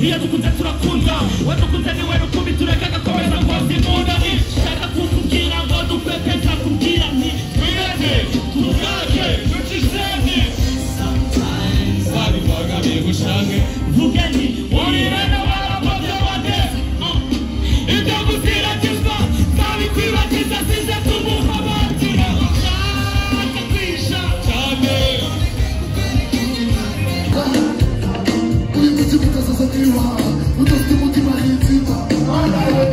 iyo dukunze turakunda wadukunze niwe rukumbi tureka gakomeza koza imunda shaka kukubwira ngo dupepeza kubwira nti twirege tugake ducisenge wabivagamiye gushange vuge nti urirene warakoze bate ibyo gusiragizwa zabikwibagiza size tumuha abatira shaka kwisha cyane uyu mutima utazaza niba udafite umutima n'inzima mana we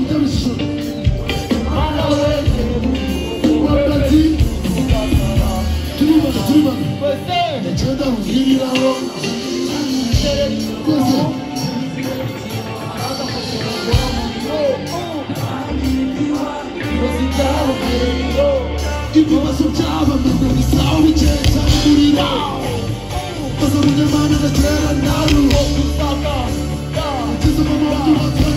utabishije mana we wabati turibana ndagenda mubwiriraho rwose ibibazo by'abameze bisaho bikesha umuriro baza munyamana ndatera naruho ugeze mu maboko watwe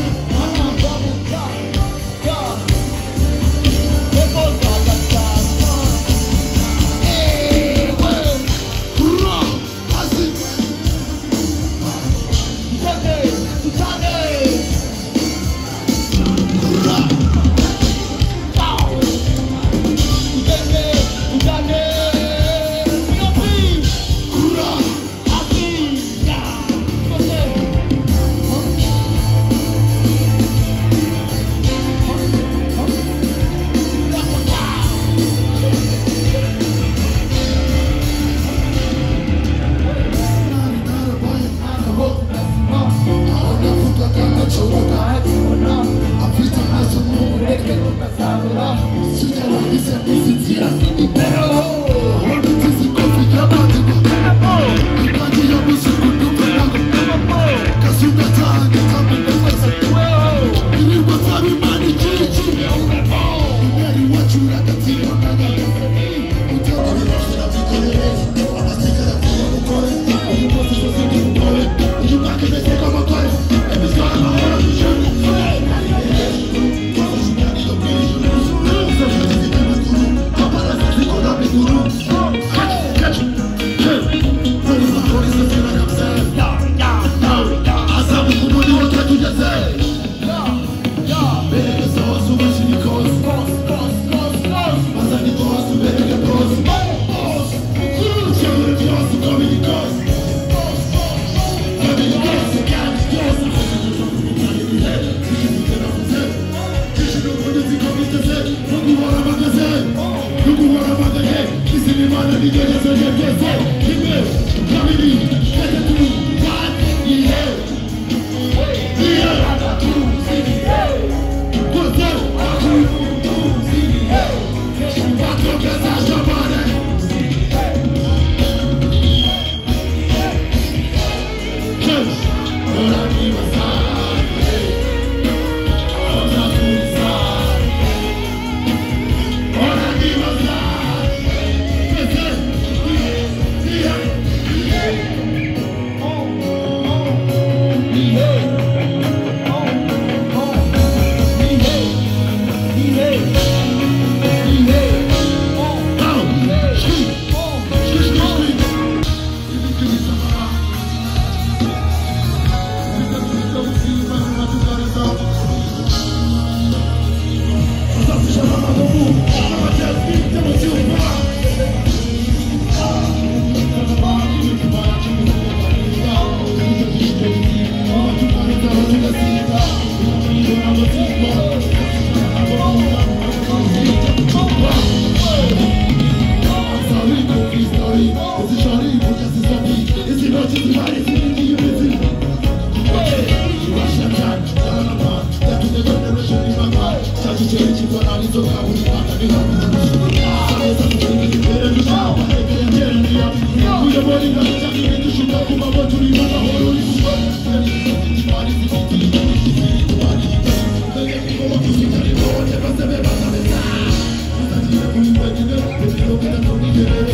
Thank you.